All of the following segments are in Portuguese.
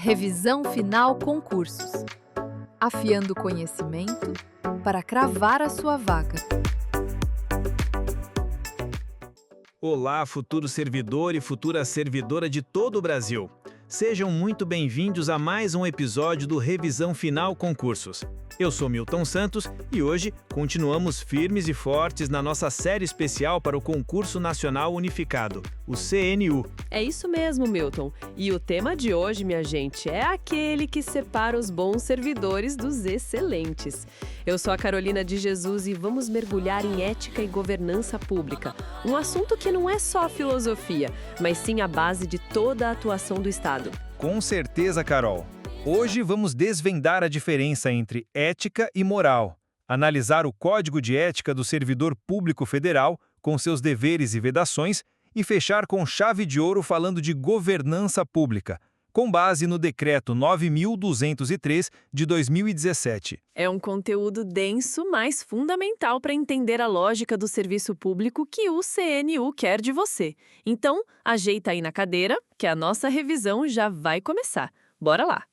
Revisão Final Concursos. Afiando o conhecimento para cravar a sua vaga. Olá, futuro servidor e futura servidora de todo o Brasil. Sejam muito bem-vindos a mais um episódio do Revisão Final Concursos. Eu sou Milton Santos e hoje continuamos firmes e fortes na nossa série especial para o Concurso Nacional Unificado, o CNU. É isso mesmo, Milton. E o tema de hoje, minha gente, é aquele que separa os bons servidores dos excelentes. Eu sou a Carolina de Jesus e vamos mergulhar em ética e governança pública. Um assunto que não é só filosofia, mas sim a base de toda a atuação do Estado. Com certeza, Carol. Hoje vamos desvendar a diferença entre ética e moral, analisar o Código de Ética do Servidor Público Federal, com seus deveres e vedações, e fechar com chave de ouro falando de governança pública, com base no Decreto 9.203 de 2017. É um conteúdo denso, mas fundamental para entender a lógica do serviço público que o CNU quer de você. Então, ajeita aí na cadeira, que a nossa revisão já vai começar. Bora lá!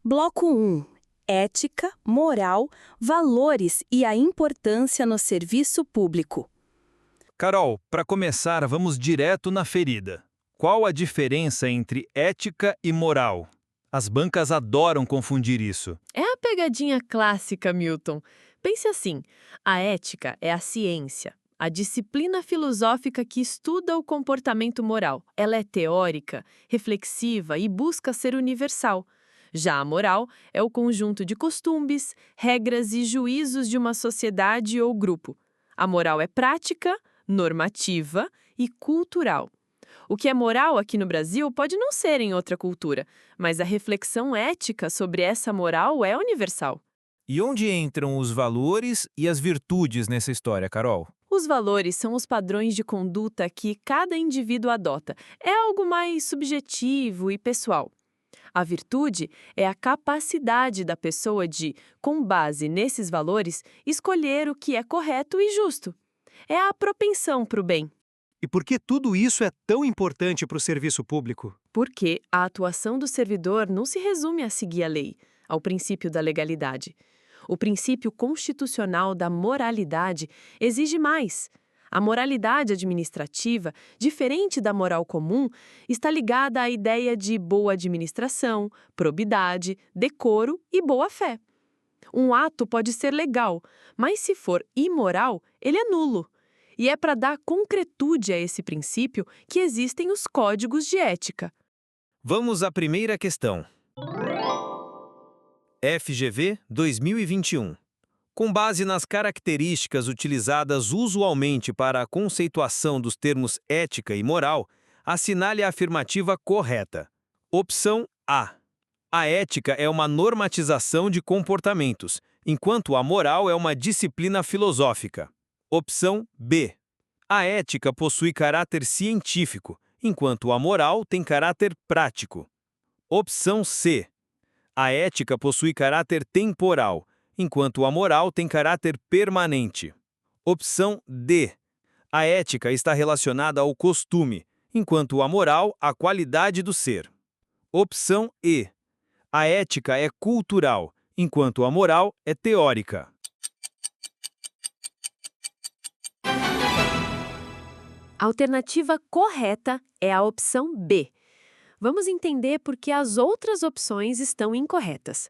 Bloco 1. Ética, moral, valores e a importância no serviço público. Carol, para começar, vamos direto na ferida. Qual a diferença entre ética e moral? As bancas adoram confundir isso. É a pegadinha clássica, Milton. Pense assim, a ética é a ciência, a disciplina filosófica que estuda o comportamento moral. Ela é teórica, reflexiva e busca ser universal. Já a moral é o conjunto de costumes, regras e juízos de uma sociedade ou grupo. A moral é prática, normativa e cultural. O que é moral aqui no Brasil pode não ser em outra cultura, mas a reflexão ética sobre essa moral é universal. E onde entram os valores e as virtudes nessa história, Carol? Os valores são os padrões de conduta que cada indivíduo adota. É algo mais subjetivo e pessoal. A virtude é a capacidade da pessoa de, com base nesses valores, escolher o que é correto e justo. É a propensão para o bem. E por que tudo isso é tão importante para o serviço público? Porque a atuação do servidor não se resume a seguir a lei, ao princípio da legalidade. O princípio constitucional da moralidade exige mais. A moralidade administrativa, diferente da moral comum, está ligada à ideia de boa administração, probidade, decoro e boa-fé. Um ato pode ser legal, mas se for imoral, ele é nulo. E é para dar concretude a esse princípio que existem os códigos de ética. Vamos à primeira questão. FGV 2021. Com base nas características utilizadas usualmente para a conceituação dos termos ética e moral, assinale a afirmativa correta. Opção A. A ética é uma normatização de comportamentos, enquanto a moral é uma disciplina filosófica. Opção B. A ética possui caráter científico, enquanto a moral tem caráter prático. Opção C. A ética possui caráter temporal, enquanto a moral tem caráter permanente. Opção D. A ética está relacionada ao costume, enquanto a moral à qualidade do ser. Opção E. A ética é cultural, enquanto a moral é teórica. A alternativa correta é a opção B. Vamos entender por que as outras opções estão incorretas.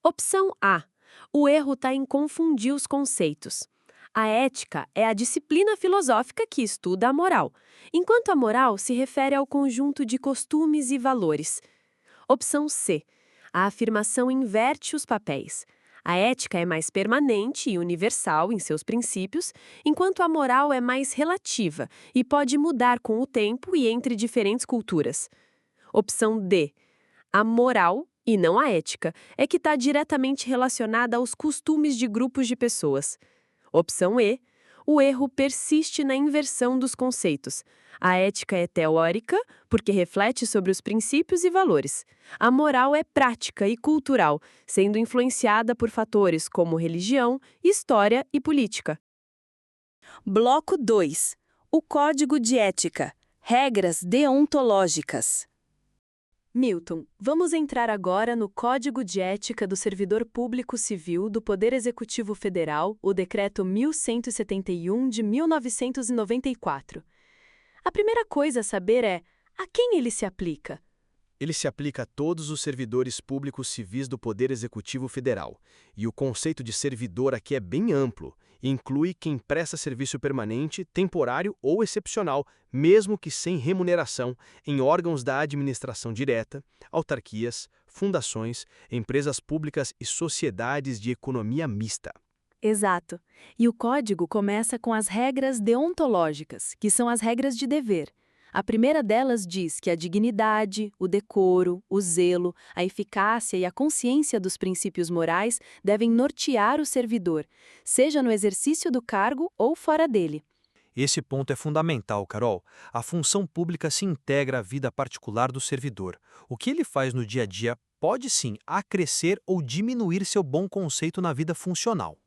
Opção A. O erro está em confundir os conceitos. A ética é a disciplina filosófica que estuda a moral, enquanto a moral se refere ao conjunto de costumes e valores. Opção C. A afirmação inverte os papéis. A ética é mais permanente e universal em seus princípios, enquanto a moral é mais relativa e pode mudar com o tempo e entre diferentes culturas. Opção D. A moral, e não a ética, é que está diretamente relacionada aos costumes de grupos de pessoas. Opção E. O erro persiste na inversão dos conceitos. A ética é teórica, porque reflete sobre os princípios e valores. A moral é prática e cultural, sendo influenciada por fatores como religião, história e política. Bloco 2. O Código de Ética. Regras deontológicas. Milton, vamos entrar agora no Código de Ética do Servidor Público Civil do Poder Executivo Federal, o Decreto 1171 de 1994. A primeira coisa a saber é: a quem ele se aplica? Ele se aplica a todos os servidores públicos civis do Poder Executivo Federal. E o conceito de servidor aqui é bem amplo. Inclui quem presta serviço permanente, temporário ou excepcional, mesmo que sem remuneração, em órgãos da administração direta, autarquias, fundações, empresas públicas e sociedades de economia mista. Exato. E o código começa com as regras deontológicas, que são as regras de dever. A primeira delas diz que a dignidade, o decoro, o zelo, a eficácia e a consciência dos princípios morais devem nortear o servidor, seja no exercício do cargo ou fora dele. Esse ponto é fundamental, Carol. A função pública se integra à vida particular do servidor. O que ele faz no dia a dia pode sim acrescer ou diminuir seu bom conceito na vida funcional.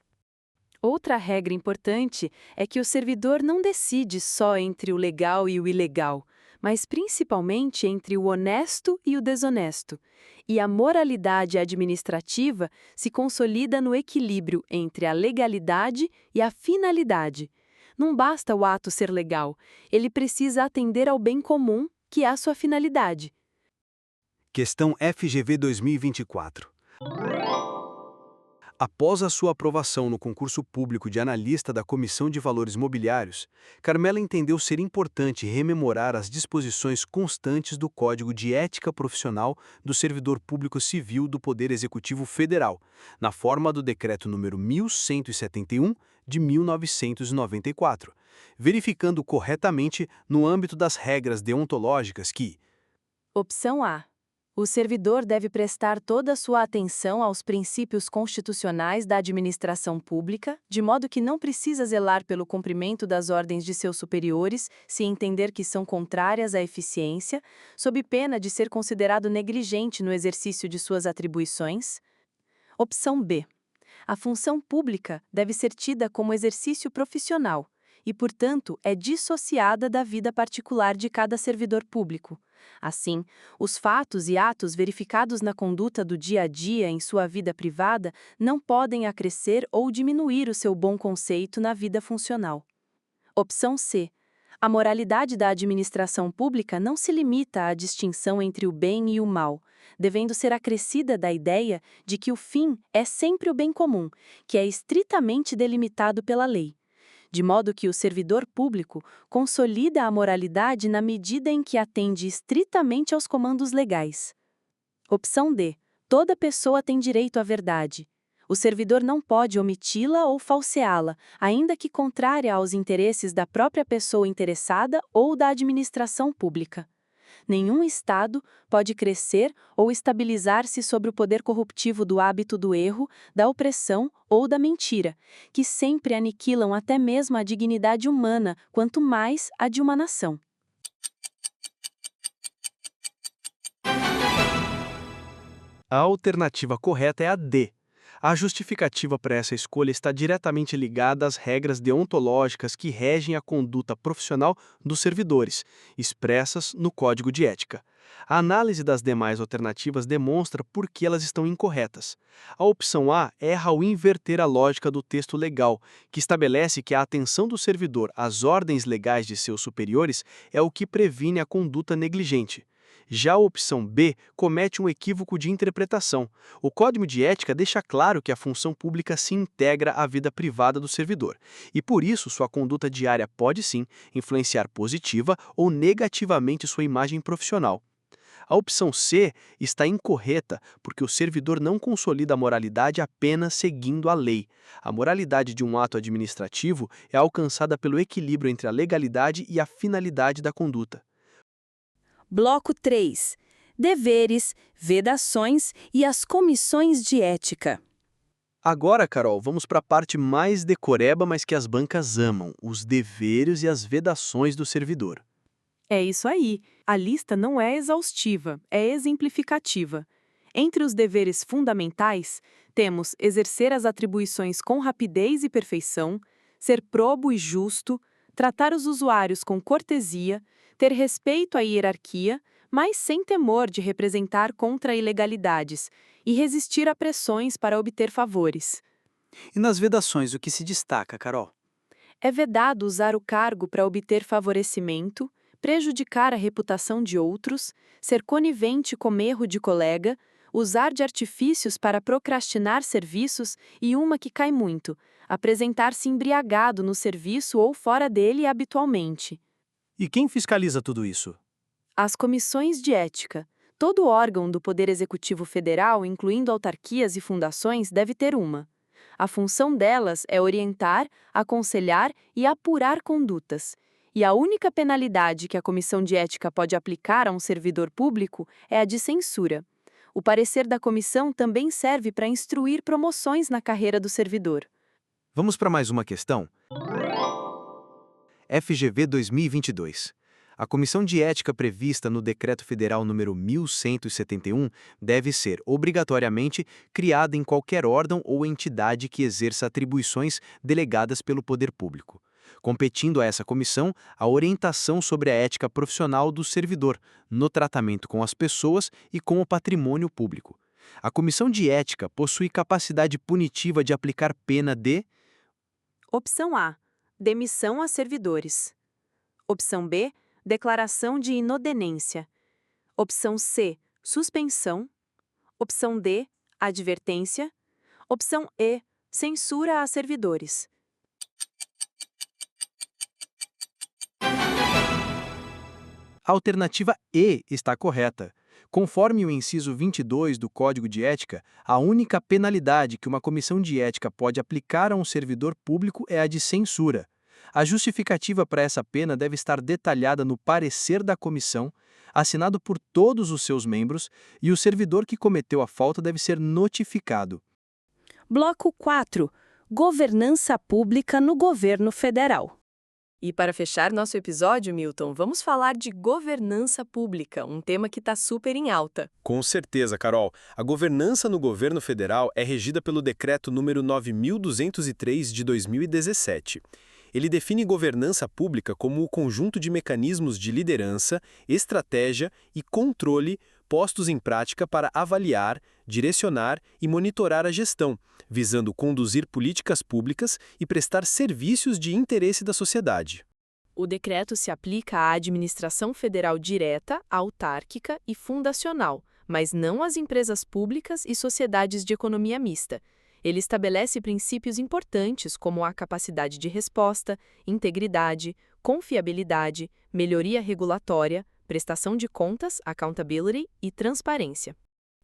Outra regra importante é que o servidor não decide só entre o legal e o ilegal, mas principalmente entre o honesto e o desonesto. E a moralidade administrativa se consolida no equilíbrio entre a legalidade e a finalidade. Não basta o ato ser legal, ele precisa atender ao bem comum, que é a sua finalidade. Questão FGV 2024. Após a sua aprovação no concurso público de analista da Comissão de Valores Mobiliários, Carmela entendeu ser importante rememorar as disposições constantes do Código de Ética Profissional do Servidor Público Civil do Poder Executivo Federal, na forma do Decreto número 1171 de 1994, verificando corretamente no âmbito das regras deontológicas que: Opção A. O servidor deve prestar toda a sua atenção aos princípios constitucionais da administração pública, de modo que não precisa zelar pelo cumprimento das ordens de seus superiores, se entender que são contrárias à eficiência, sob pena de ser considerado negligente no exercício de suas atribuições. Opção B. A função pública deve ser tida como exercício profissional e, portanto, é dissociada da vida particular de cada servidor público. Assim, os fatos e atos verificados na conduta do dia a dia em sua vida privada não podem acrescer ou diminuir o seu bom conceito na vida funcional. Opção C. A moralidade da administração pública não se limita à distinção entre o bem e o mal, devendo ser acrescida da ideia de que o fim é sempre o bem comum, que é estritamente delimitado pela lei. De modo que o servidor público consolida a moralidade na medida em que atende estritamente aos comandos legais. Opção D. Toda pessoa tem direito à verdade. O servidor não pode omiti-la ou falseá-la, ainda que contrária aos interesses da própria pessoa interessada ou da administração pública. Nenhum Estado pode crescer ou estabilizar-se sobre o poder corruptivo do hábito do erro, da opressão ou da mentira, que sempre aniquilam até mesmo a dignidade humana, quanto mais a de uma nação. A alternativa correta é a D. A justificativa para essa escolha está diretamente ligada às regras deontológicas que regem a conduta profissional dos servidores, expressas no Código de Ética. A análise das demais alternativas demonstra por que elas estão incorretas. A opção A erra ao inverter a lógica do texto legal, que estabelece que a atenção do servidor às ordens legais de seus superiores é o que previne a conduta negligente. Já a opção B comete um equívoco de interpretação. O Código de Ética deixa claro que a função pública se integra à vida privada do servidor, e por isso sua conduta diária pode sim influenciar positiva ou negativamente sua imagem profissional. A opção C está incorreta porque o servidor não consolida a moralidade apenas seguindo a lei. A moralidade de um ato administrativo é alcançada pelo equilíbrio entre a legalidade e a finalidade da conduta. Bloco 3. Deveres, vedações e as comissões de ética. Agora, Carol, vamos para a parte mais decoreba, mas que as bancas amam, os deveres e as vedações do servidor. É isso aí. A lista não é exaustiva, é exemplificativa. Entre os deveres fundamentais, temos exercer as atribuições com rapidez e perfeição, ser probo e justo, tratar os usuários com cortesia, ter respeito à hierarquia, mas sem temor de representar contra ilegalidades e resistir a pressões para obter favores. E nas vedações, o que se destaca, Carol? É vedado usar o cargo para obter favorecimento, prejudicar a reputação de outros, ser conivente com erro de colega, usar de artifícios para procrastinar serviços e uma que cai muito, apresentar-se embriagado no serviço ou fora dele habitualmente. E quem fiscaliza tudo isso? As comissões de ética. Todo órgão do Poder Executivo Federal, incluindo autarquias e fundações, deve ter uma. A função delas é orientar, aconselhar e apurar condutas. E a única penalidade que a Comissão de Ética pode aplicar a um servidor público é a de censura. O parecer da comissão também serve para instruir promoções na carreira do servidor. Vamos para mais uma questão? FGV 2022. A Comissão de Ética prevista no Decreto Federal número 1171 deve ser, obrigatoriamente, criada em qualquer órgão ou entidade que exerça atribuições delegadas pelo poder público, competindo a essa comissão a orientação sobre a ética profissional do servidor, no tratamento com as pessoas e com o patrimônio público. A Comissão de Ética possui capacidade punitiva de aplicar pena de... Opção A. Demissão a servidores. Opção B. Declaração de inodenência. Opção C. Suspensão. Opção D. Advertência. Opção E. Censura a servidores. A alternativa E está correta. Conforme o inciso 22 do Código de Ética, a única penalidade que uma comissão de ética pode aplicar a um servidor público é a de censura. A justificativa para essa pena deve estar detalhada no parecer da comissão, assinado por todos os seus membros, e o servidor que cometeu a falta deve ser notificado. Bloco 4. Governança pública no governo federal. E para fechar nosso episódio, Milton, vamos falar de governança pública, um tema que está super em alta. Com certeza, Carol. A governança no governo federal é regida pelo Decreto número 9.203 de 2017. Ele define governança pública como o conjunto de mecanismos de liderança, estratégia e controle postos em prática para avaliar, direcionar e monitorar a gestão, visando conduzir políticas públicas e prestar serviços de interesse da sociedade. O decreto se aplica à administração federal direta, autárquica e fundacional, mas não às empresas públicas e sociedades de economia mista. Ele estabelece princípios importantes como a capacidade de resposta, integridade, confiabilidade, melhoria regulatória, prestação de contas, accountability e transparência.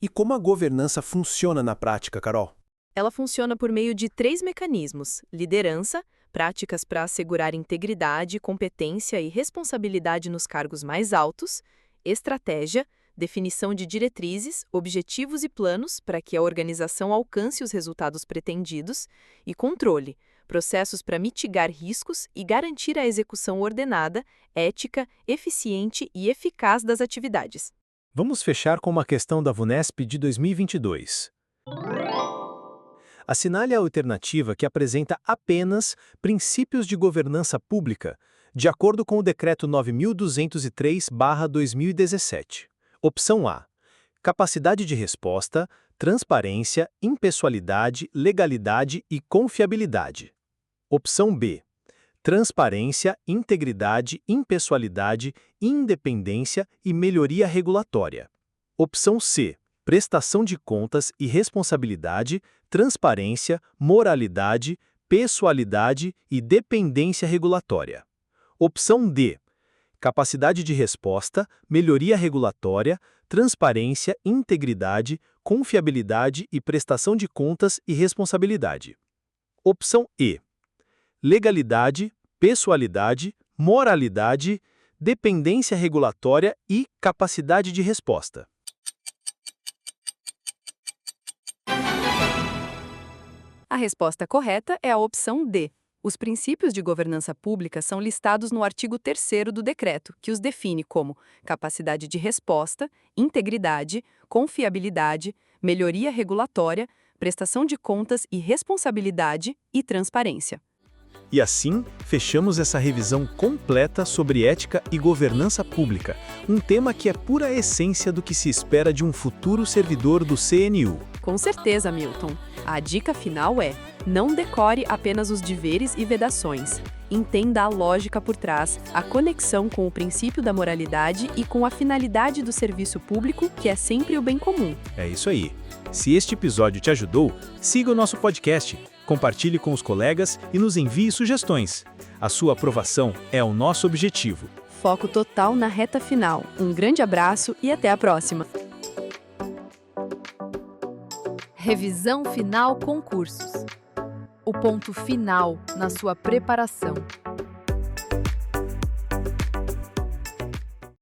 E como a governança funciona na prática, Carol? Ela funciona por meio de 3 mecanismos: liderança, práticas para assegurar integridade, competência e responsabilidade nos cargos mais altos; estratégia, definição de diretrizes, objetivos e planos para que a organização alcance os resultados pretendidos; e controle, processos para mitigar riscos e garantir a execução ordenada, ética, eficiente e eficaz das atividades. Vamos fechar com uma questão da VUNESP de 2022. Assinale a alternativa que apresenta apenas princípios de governança pública, de acordo com o Decreto 9.203/2017. Opção A. Capacidade de resposta, transparência, impessoalidade, legalidade e confiabilidade. Opção B. Transparência, integridade, impessoalidade, independência e melhoria regulatória. Opção C. Prestação de contas e responsabilidade, transparência, moralidade, pessoalidade e dependência regulatória. Opção D. Capacidade de resposta, melhoria regulatória, transparência, integridade, confiabilidade e prestação de contas e responsabilidade. Opção E. Legalidade, pessoalidade, moralidade, dependência regulatória e capacidade de resposta. A resposta correta é a opção D. Os princípios de governança pública são listados no artigo 3º do decreto, que os define como capacidade de resposta, integridade, confiabilidade, melhoria regulatória, prestação de contas e responsabilidade e transparência. E assim, fechamos essa revisão completa sobre ética e governança pública, um tema que é pura essência do que se espera de um futuro servidor do CNU. Com certeza, Milton. A dica final é: não decore apenas os deveres e vedações. Entenda a lógica por trás, a conexão com o princípio da moralidade e com a finalidade do serviço público, que é sempre o bem comum. É isso aí. Se este episódio te ajudou, siga o nosso podcast, compartilhe com os colegas e nos envie sugestões. A sua aprovação é o nosso objetivo. Foco total na reta final. Um grande abraço e até a próxima. Revisão Final Concursos. O ponto final na sua preparação.